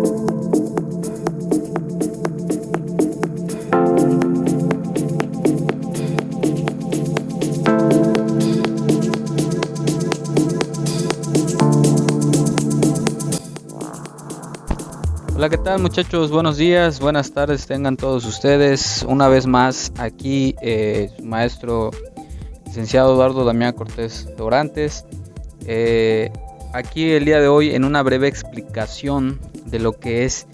Hola, ¿qué tal muchachos? Buenos días, buenas tardes tengan todos ustedes. Una vez más aquí su maestro licenciado Eduardo Damián Cortés Dorantes. Aquí el día de hoy en una breve explicación de lo que es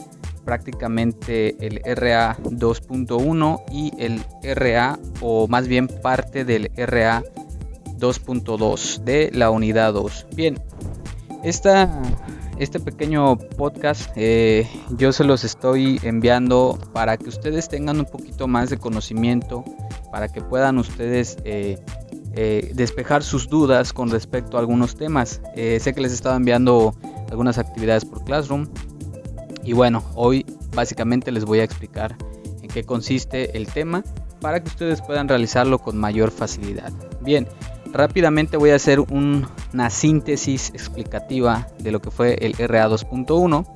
prácticamente el RA 2.1 y el RA, o más bien parte del RA 2.2 de la unidad 2. Bien, este pequeño podcast yo se los estoy enviando para que ustedes tengan un poquito más de conocimiento, para que puedan ustedes despejar sus dudas con respecto a algunos temas. Sé que les he estado enviando algunas actividades por Classroom y bueno, hoy básicamente les voy a explicar en qué consiste el tema para que ustedes puedan realizarlo con mayor facilidad. Bien, rápidamente voy a hacer una síntesis explicativa de lo que fue el RA 2.1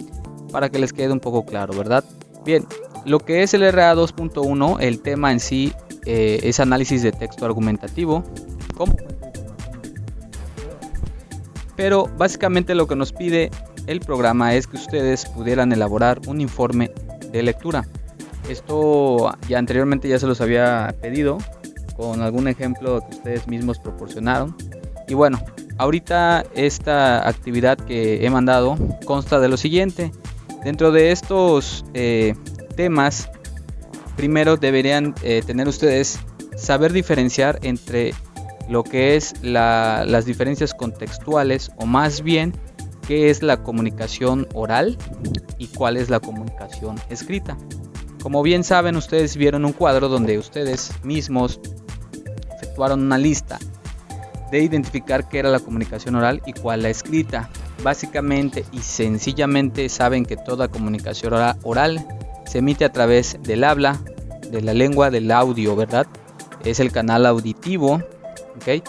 para que les quede un poco claro, ¿verdad? Bien, lo que es el RA 2.1, el tema en sí es análisis de texto argumentativo, pero básicamente lo que nos pide el programa es que ustedes pudieran elaborar un informe de lectura. Esto ya anteriormente ya se los había pedido con algún ejemplo que ustedes mismos proporcionaron. Y bueno, ahorita esta actividad que he mandado consta de lo siguiente. Dentro de estos temas, primero deberían tener ustedes saber diferenciar entre lo que es las diferencias contextuales, o más bien qué es la comunicación oral y cuál es la comunicación escrita. Como bien saben, ustedes vieron un cuadro donde ustedes mismos efectuaron una lista de identificar qué era la comunicación oral y cuál la escrita. Básicamente y sencillamente saben que toda comunicación oral se emite a través del habla, de la lengua, del audio, ¿verdad? Es el canal auditivo, ¿ok?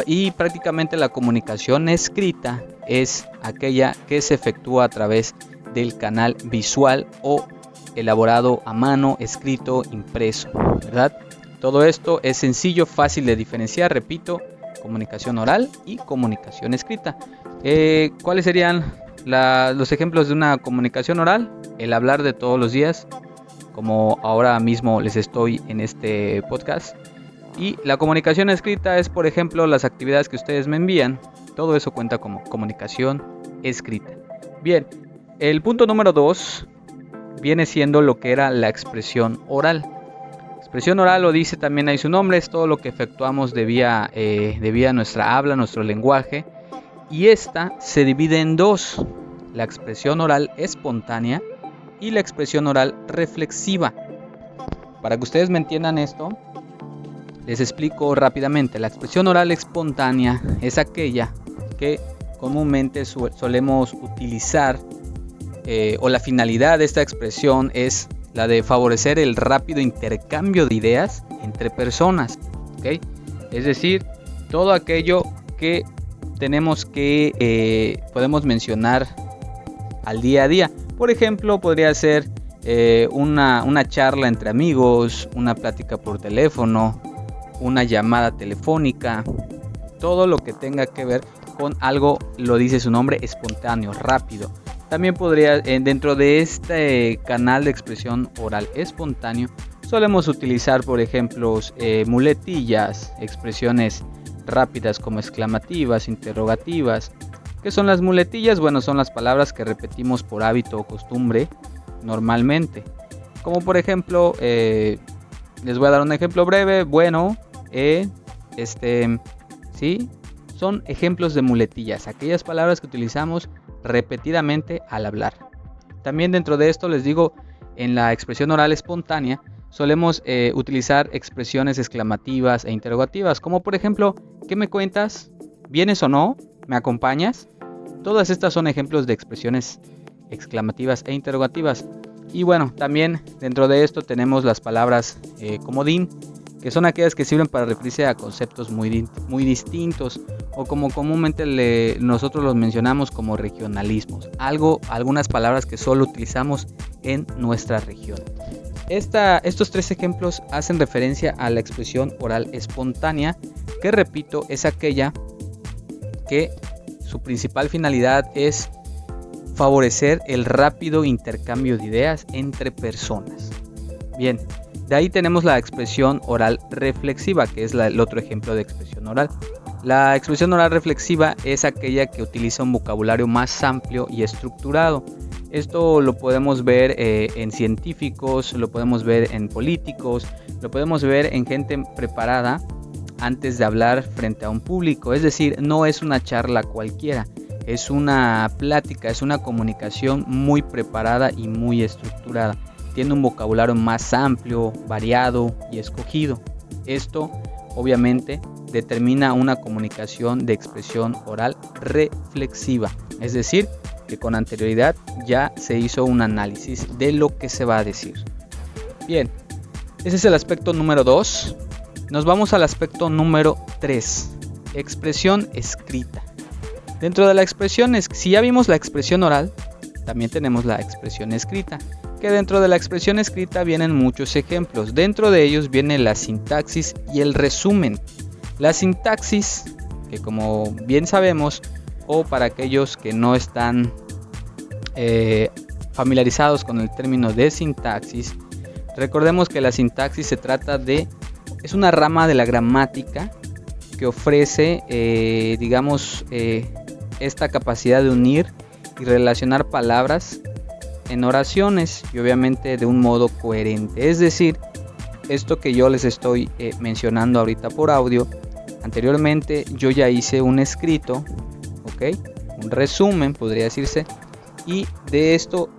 Y prácticamente la comunicación escrita es aquella que se efectúa a través del canal visual o elaborado a mano, escrito, impreso, ¿verdad? Todo esto es sencillo, fácil de diferenciar, repito, comunicación oral y comunicación escrita. ¿Cuáles serían los ejemplos de una comunicación oral? El hablar de todos los días, como ahora mismo les estoy en este podcast. Y la comunicación escrita es, por ejemplo, las actividades que ustedes me envían. Todo eso cuenta como comunicación escrita. Bien, el punto número 2 viene siendo lo que era la expresión oral. Expresión oral, lo dice también ahí su nombre, es todo lo que efectuamos de vía nuestra habla, nuestro lenguaje. Y esta se divide en dos: la expresión oral espontánea y la expresión oral reflexiva. Para que ustedes me entiendan esto, les explico rápidamente. La expresión oral espontánea es aquella que comúnmente solemos utilizar, o la finalidad de esta expresión es la de favorecer el rápido intercambio de ideas entre personas, ¿okay? Es decir, todo aquello que tenemos que podemos mencionar al día a día. Por ejemplo, podría ser una charla entre amigos, una plática por teléfono, una llamada telefónica, todo lo que tenga que ver con algo, lo dice su nombre, espontáneo, rápido. También podría, dentro de este canal de expresión oral espontáneo, solemos utilizar, por ejemplo, muletillas, expresiones rápidas como exclamativas, interrogativas. ¿Qué son las muletillas? Bueno, son las palabras que repetimos por hábito o costumbre normalmente. Como por ejemplo, les voy a dar un ejemplo breve. Bueno, sí, son ejemplos de muletillas, aquellas palabras que utilizamos repetidamente al hablar. También dentro de esto les digo, en la expresión oral espontánea solemos utilizar expresiones exclamativas e interrogativas, como por ejemplo, ¿qué me cuentas? ¿Vienes o no? ¿Me acompañas? Todas estas son ejemplos de expresiones exclamativas e interrogativas. Y bueno, también dentro de esto tenemos las palabras comodín, que son aquellas que sirven para referirse a conceptos muy distintos, o como comúnmente nosotros los mencionamos como regionalismos, algunas palabras que solo utilizamos en nuestra región. Estos 3 ejemplos hacen referencia a la expresión oral espontánea, que repito, es aquella que su principal finalidad es favorecer el rápido intercambio de ideas entre personas. Bien, de ahí tenemos la expresión oral reflexiva, que es el otro ejemplo de expresión oral. La expresión oral reflexiva es aquella que utiliza un vocabulario más amplio y estructurado. Esto lo podemos ver en científicos, lo podemos ver en políticos, lo podemos ver en gente preparada antes de hablar frente a un público. Es decir, no es una charla cualquiera, es una plática, es una comunicación muy preparada y muy estructurada. Tiene un vocabulario más amplio, variado y escogido. Esto, obviamente, determina una comunicación de expresión oral reflexiva, es decir, que con anterioridad ya se hizo un análisis de lo que se va a decir. Bien, ese es el aspecto número 2. Nos vamos al aspecto número 3, expresión escrita. Dentro de la expresión, si ya vimos la expresión oral, también tenemos la expresión escrita, que dentro de la expresión escrita vienen muchos ejemplos. Dentro de ellos viene la sintaxis y el resumen. La sintaxis, que como bien sabemos, o para aquellos que no están familiarizados con el término de sintaxis, recordemos que la sintaxis es una rama de la gramática que ofrece, esta capacidad de unir y relacionar palabras en oraciones y obviamente de un modo coherente. Es decir, esto que yo les estoy mencionando ahorita por audio, anteriormente yo ya hice un escrito, un resumen podría decirse, y de esto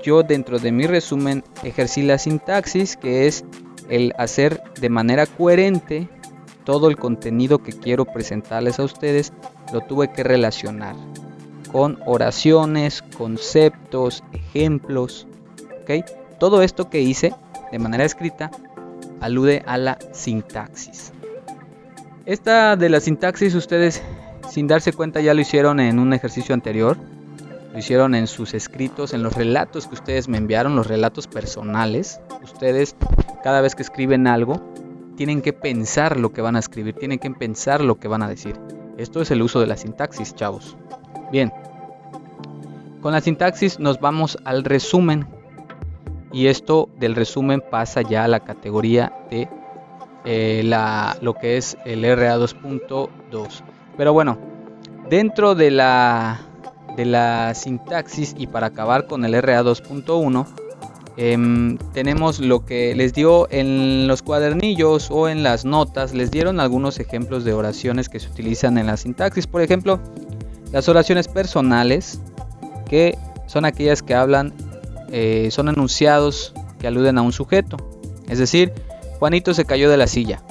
yo dentro de mi resumen ejercí la sintaxis, que es el hacer de manera coherente todo el contenido que quiero presentarles a ustedes. Lo tuve que relacionar con oraciones, conceptos, ejemplos, todo esto que hice de manera escrita alude a la sintaxis. Esta de la sintaxis ustedes sin darse cuenta ya lo hicieron en un ejercicio anterior, lo hicieron en sus escritos, en los relatos que ustedes me enviaron, los relatos personales. Ustedes cada vez que escriben algo tienen que pensar lo que van a escribir, tienen que pensar lo que van a decir. Esto es el uso de la sintaxis, chavos. Bien, con la sintaxis nos vamos al resumen, y esto del resumen pasa ya a la categoría de lo que es el RA 2.2. Pero bueno, dentro de la sintaxis, y para acabar con el RA 2.1, tenemos lo que les dio en los cuadernillos o en las notas. Les dieron algunos ejemplos de oraciones que se utilizan en la sintaxis. Por ejemplo, las oraciones personales, que son aquellas que hablan, son enunciados que aluden a un sujeto. Es decir, Juanito se cayó de la silla.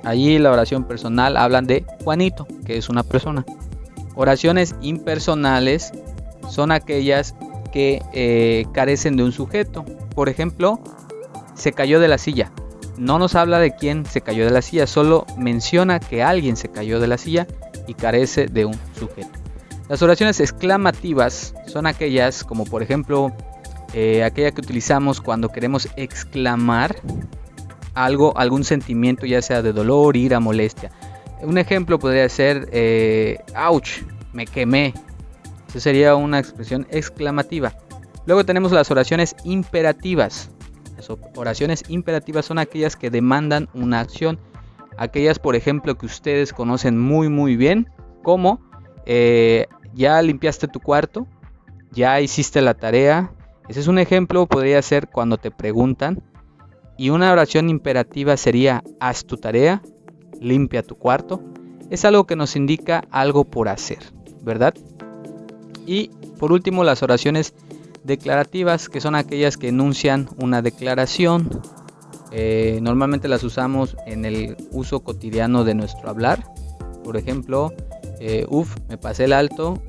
Allí la oración personal hablan de Juanito, que es una persona. Oraciones impersonales son aquellas que carecen de un sujeto. Por ejemplo, se cayó de la silla. No nos habla de quién se cayó de la silla, solo menciona que alguien se cayó de la silla y carece de un sujeto. Las oraciones exclamativas son aquellas como por ejemplo aquella que utilizamos cuando queremos exclamar algo, algún sentimiento, ya sea de dolor, ira, molestia. Un ejemplo podría ser ouch, me quemé. Esa sería una expresión exclamativa. Luego tenemos las oraciones imperativas. Las oraciones imperativas son aquellas que demandan una acción. Aquellas, por ejemplo, que ustedes conocen muy bien, como ya limpiaste tu cuarto, ya hiciste la tarea. Ese es un ejemplo, podría ser cuando te preguntan. Y una oración imperativa sería haz tu tarea, limpia tu cuarto. Es algo que nos indica algo por hacer, ¿verdad? Y por último, las oraciones declarativas, que son aquellas que enuncian una declaración. Normalmente las usamos en el uso cotidiano de nuestro hablar. Por ejemplo, me pasé el alto,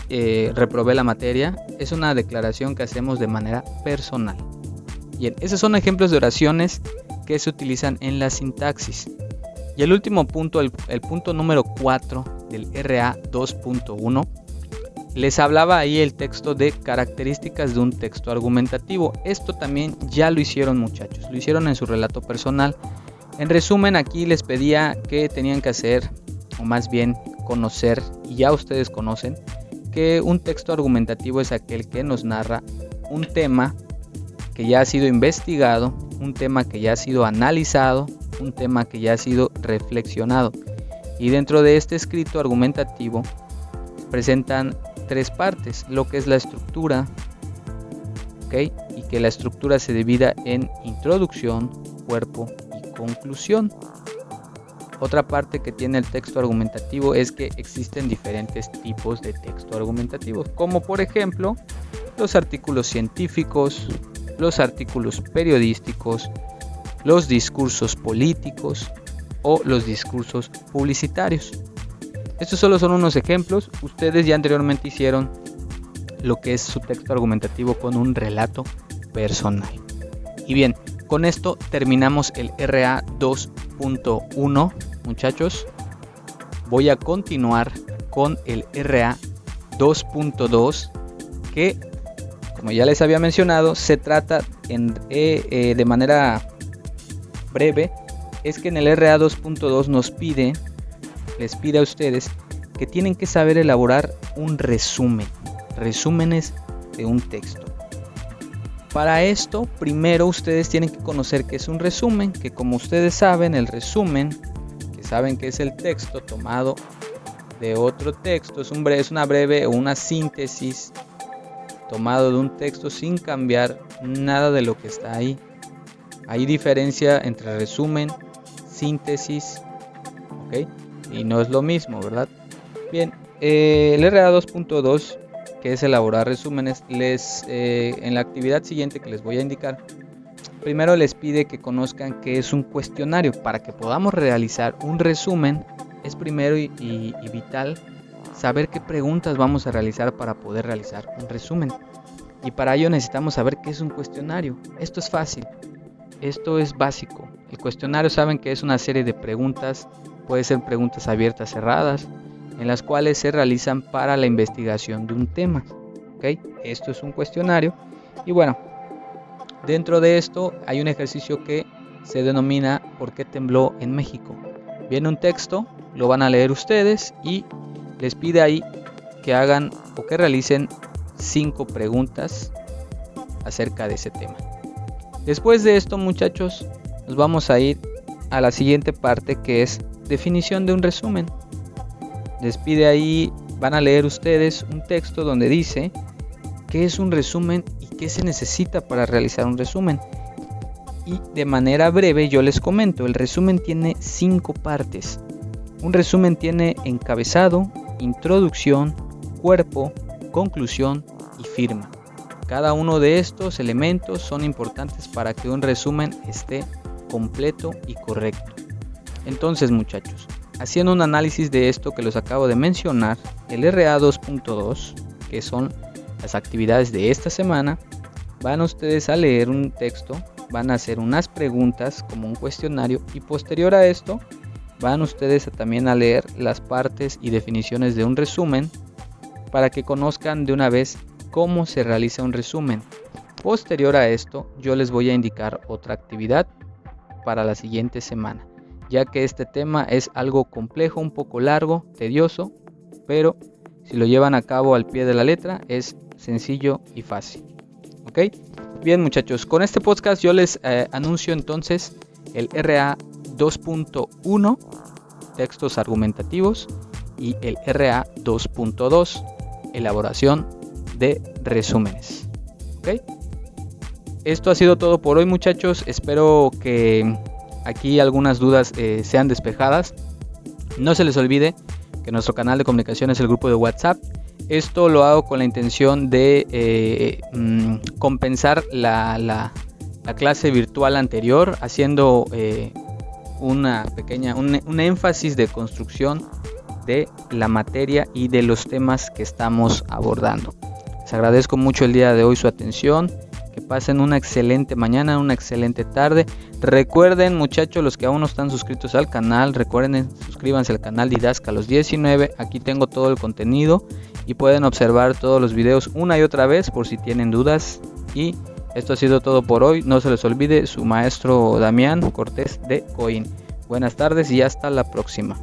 reprobé la materia. Es una declaración que hacemos de manera personal. Bien, esos son ejemplos de oraciones que se utilizan en la sintaxis. Y el último punto, el punto número 4, del RA 2.1, les hablaba ahí el texto de características de un texto argumentativo. Esto también ya lo hicieron, muchachos, lo hicieron en su relato personal. En resumen, aquí les pedía que tenían que hacer, o más bien conocer, y ya ustedes conocen, que un texto argumentativo es aquel que nos narra un tema que ya ha sido investigado, un tema que ya ha sido analizado, un tema que ya ha sido reflexionado. Y dentro de este escrito argumentativo presentan tres partes, lo que es la estructura, ¿okay? Y que la estructura se divida en introducción, cuerpo y conclusión. Otra parte que tiene el texto argumentativo es que existen diferentes tipos de texto argumentativo, como por ejemplo los artículos científicos, los artículos periodísticos, los discursos políticos o los discursos publicitarios. Estos solo son unos ejemplos. Ustedes ya anteriormente hicieron lo que es su texto argumentativo con un relato personal. Y bien, con esto terminamos el RA 2.1, muchachos. Voy a continuar con el RA 2.2, que, como ya les había mencionado, se trata de manera breve. Es que en el RA 2.2 les pide a ustedes que tienen que saber elaborar un resumen, resúmenes de un texto. Para esto, primero ustedes tienen que conocer qué es un resumen, que como ustedes saben, el resumen, que saben que es el texto tomado de otro texto, es una breve o una síntesis tomado de un texto sin cambiar nada de lo que está ahí. Hay diferencia entre resumen, síntesis, ¿ok? Y no es lo mismo, ¿verdad? Bien, el RA 2.2, que es elaborar resúmenes, en la actividad siguiente que les voy a indicar, primero les pide que conozcan qué es un cuestionario. Para que podamos realizar un resumen, es primero y vital saber qué preguntas vamos a realizar para poder realizar un resumen. Y para ello necesitamos saber qué es un cuestionario. Esto es fácil, esto es básico. El cuestionario, saben que es una serie de preguntas. Puede ser preguntas abiertas, cerradas, en las cuales se realizan para la investigación de un tema. ¿Okay? Esto es un cuestionario. Y bueno, dentro de esto hay un ejercicio que se denomina ¿Por qué tembló en México? Viene un texto, lo van a leer ustedes y les pide ahí que hagan o que realicen 5 preguntas acerca de ese tema. Después de esto, muchachos, nos vamos a ir a la siguiente parte, que es definición de un resumen. Les pide ahí, van a leer ustedes un texto donde dice qué es un resumen y qué se necesita para realizar un resumen. Y de manera breve yo les comento, el resumen tiene 5 partes. Un resumen tiene encabezado, introducción, cuerpo, conclusión y firma. Cada uno de estos elementos son importantes para que un resumen esté completo y correcto. Entonces, muchachos, haciendo un análisis de esto que los acabo de mencionar, el RA 2.2, que son las actividades de esta semana, van ustedes a leer un texto, van a hacer unas preguntas como un cuestionario y posterior a esto van ustedes también a leer las partes y definiciones de un resumen para que conozcan de una vez cómo se realiza un resumen. Posterior a esto, yo les voy a indicar otra actividad para la siguiente semana, ya que este tema es algo complejo, un poco largo, tedioso, pero si lo llevan a cabo al pie de la letra es sencillo y fácil. ¿Ok? Bien, muchachos, con este podcast yo les anuncio entonces el RA 2.1, textos argumentativos, y el RA 2.2, elaboración de resúmenes. ¿Ok? Esto ha sido todo por hoy, muchachos. Espero que aquí algunas dudas sean despejadas. No se les olvide que nuestro canal de comunicación es el grupo de WhatsApp. Esto lo hago con la intención de compensar la clase virtual anterior, haciendo un énfasis de construcción de la materia y de los temas que estamos abordando. Les agradezco mucho el día de hoy su atención Que pasen una excelente mañana, una excelente tarde. Recuerden, muchachos, los que aún no están suscritos al canal, recuerden, suscríbanse al canal Didáscalos 19. Aquí tengo todo el contenido y pueden observar todos los videos una y otra vez por si tienen dudas. Y esto ha sido todo por hoy. No se les olvide su maestro Damián Cortés de Coin. Buenas tardes y hasta la próxima.